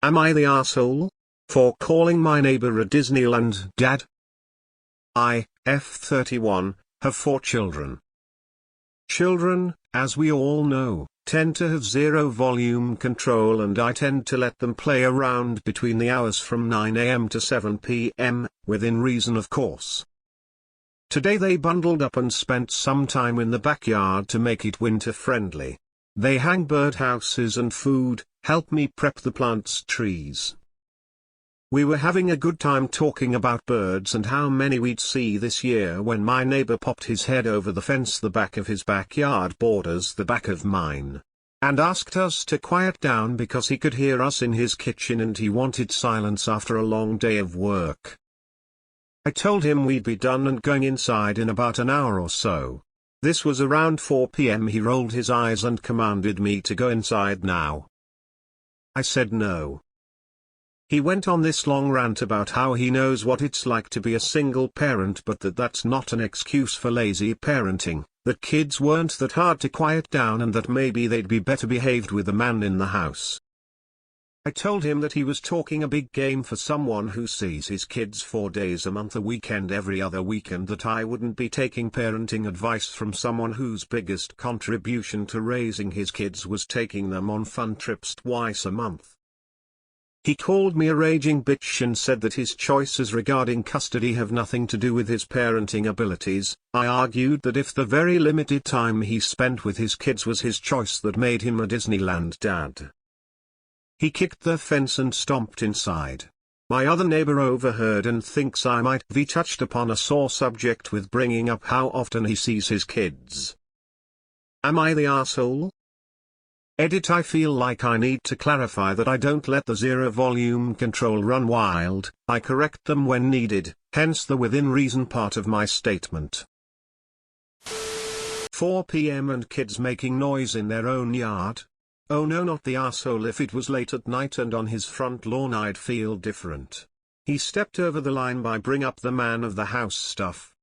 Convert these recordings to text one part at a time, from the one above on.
Am I the arsehole? For calling my neighbor a Disneyland dad? I, F31, have 4 children. Children, as we all know, tend to have zero volume control, and I tend to let them play around between the hours from 9 AM to 7 PM, within reason of course. Today they bundled up and spent some time in the backyard to make it winter friendly. They hang birdhouses and food, help me prep the plants' trees. We were having a good time talking about birds and how many we'd see this year when my neighbor popped his head over the fence. The back of his backyard borders the back of mine, and asked us to quiet down because he could hear us in his kitchen and he wanted silence after a long day of work. I told him we'd be done and going inside in about an hour or so. This was around 4 PM. He rolled his eyes and commanded me to go inside now. I said no. He went on this long rant about how he knows what it's like to be a single parent, but that's not an excuse for lazy parenting, that kids weren't that hard to quiet down, and that maybe they'd be better behaved with a man in the house. I told him that he was talking a big game for someone who sees his kids 4 days a month, a weekend every other weekend, that I wouldn't be taking parenting advice from someone whose biggest contribution to raising his kids was taking them on fun trips twice a month. He called me a raging bitch and said that his choices regarding custody have nothing to do with his parenting abilities. I argued that if the very limited time he spent with his kids was his choice, that made him a Disneyland dad. He kicked the fence and stomped inside. My other neighbor overheard and thinks I might have touched upon a sore subject with bringing up how often he sees his kids. Am I the arsehole? Edit. I feel like I need to clarify that I don't let the zero volume control run wild. I correct them when needed, hence the within reason part of my statement. 4 PM and kids making noise in their own yard? Oh no, not the arsehole. If it was late at night and on his front lawn, I'd feel different. He stepped over the line by bring up the man of the house stuff.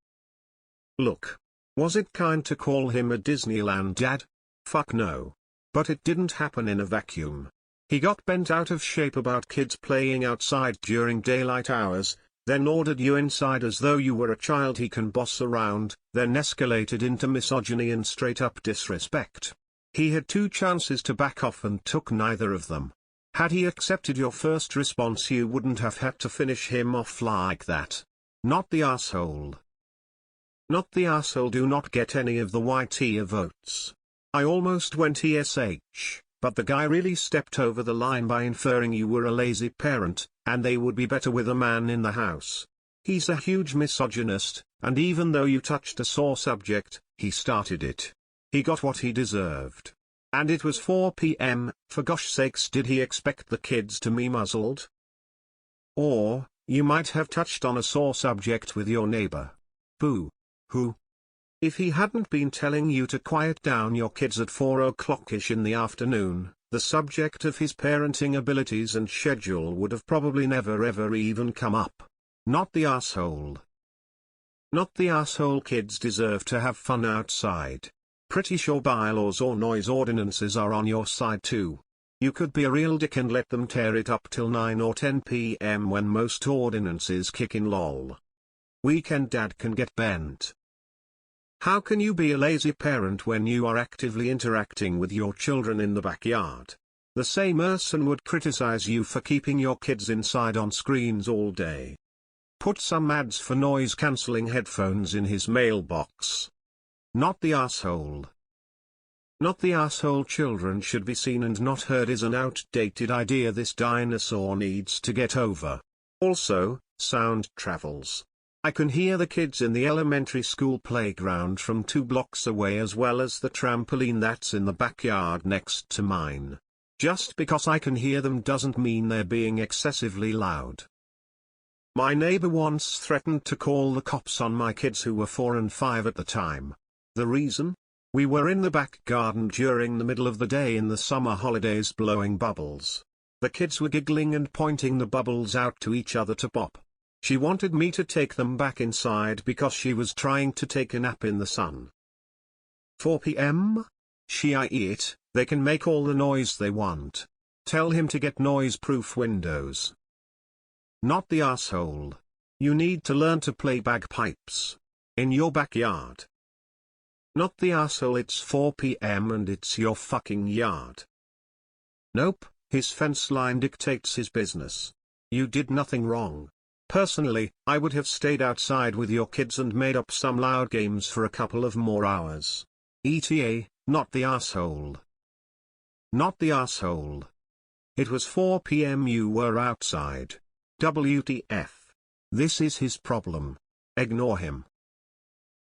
Look. Was it kind to call him a Disneyland dad? Fuck no. But it didn't happen in a vacuum. He got bent out of shape about kids playing outside during daylight hours, then ordered you inside as though you were a child he can boss around, then escalated into misogyny and straight up disrespect. He had 2 chances to back off and took neither of them. Had he accepted your first response, you wouldn't have had to finish him off like that. Not the arsehole. Not the arsehole. Do not get any of the YT votes. I almost went ESH, but the guy really stepped over the line by inferring you were a lazy parent, and they would be better with a man in the house. He's a huge misogynist, and even though you touched a sore subject, he started it. He got what he deserved. And it was 4 PM, for gosh sakes, did he expect the kids to be muzzled? Or, you might have touched on a sore subject with your neighbor. Boo. Who? If he hadn't been telling you to quiet down your kids at 4 o'clock-ish in the afternoon, the subject of his parenting abilities and schedule would have probably never ever even come up. Not the arsehole. Not the arsehole. Kids deserve to have fun outside. Pretty sure bylaws or noise ordinances are on your side too. You could be a real dick and let them tear it up till 9 or 10 PM when most ordinances kick in. Lol. Weekend dad can get bent. How can you be a lazy parent when you are actively interacting with your children in the backyard? The same person would criticize you for keeping your kids inside on screens all day. Put some ads for noise-cancelling headphones in his mailbox. Not the arsehole. Not the arsehole. Children should be seen and not heard is an outdated idea this dinosaur needs to get over. Also, sound travels. I can hear the kids in the elementary school playground from 2 blocks away, as well as the trampoline that's in the backyard next to mine. Just because I can hear them doesn't mean they're being excessively loud. My neighbor once threatened to call the cops on my kids, who were 4 and 5 at the time. The reason? We were in the back garden during the middle of the day in the summer holidays blowing bubbles. The kids were giggling and pointing the bubbles out to each other to pop. She wanted me to take them back inside because she was trying to take a nap in the sun. 4 PM? I eat, they can make all the noise they want. Tell him to get noise-proof windows. Not the asshole. You need to learn to play bagpipes. In your backyard. Not the asshole. It's 4 p.m. and it's your fucking yard. Nope, his fence line dictates his business. You did nothing wrong. Personally, I would have stayed outside with your kids and made up some loud games for a couple of more hours. ETA, not the asshole. Not the asshole. It was 4 p.m. You were outside. WTF. This is his problem. Ignore him.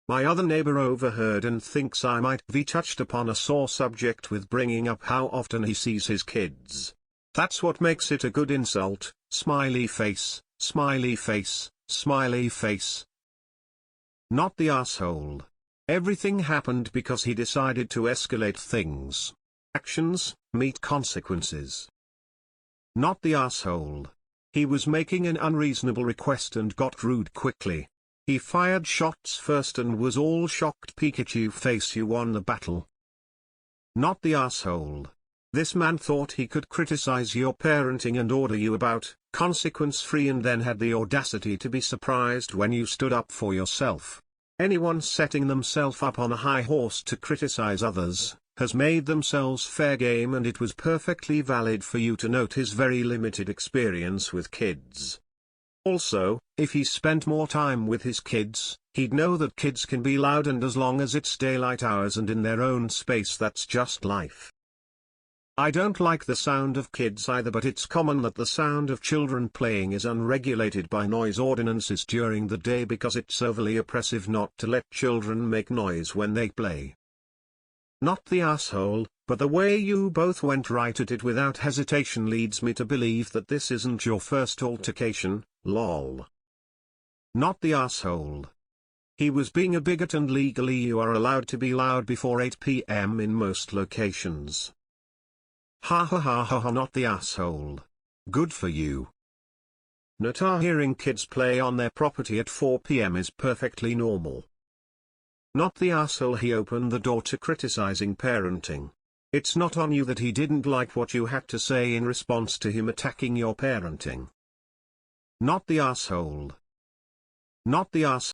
My other neighbor overheard and thinks I might have touched upon a sore subject with bringing up how often he sees his kids. That's what makes it a good insult. Smiley face, smiley face, smiley face. Not the asshole. Everything happened because he decided to escalate things. Actions meet consequences. Not the asshole. He was making an unreasonable request and got rude quickly. He fired shots first and was all shocked. Pikachu face, you won the battle. Not the asshole. This man thought he could criticize your parenting and order you about, consequence-free, and then had the audacity to be surprised when you stood up for yourself. Anyone setting themselves up on a high horse to criticize others, has made themselves fair game, and it was perfectly valid for you to note his very limited experience with kids. Also, if he spent more time with his kids, he'd know that kids can be loud, and as long as it's daylight hours and in their own space, that's just life. I don't like the sound of kids either, but it's common that the sound of children playing is unregulated by noise ordinances during the day because it's overly oppressive not to let children make noise when they play. Not the asshole, but the way you both went right at it without hesitation leads me to believe that this isn't your first altercation, lol. Not the asshole. He was being a bigot, and legally you are allowed to be loud before 8 p.m. in most locations. Ha ha ha ha ha. Not the asshole. Good for you. Nata, hearing kids play on their property at 4 p.m. is perfectly normal. Not the asshole. He opened the door to criticizing parenting. It's not on you that he didn't like what you had to say in response to him attacking your parenting. Not the asshole. Not the asshole.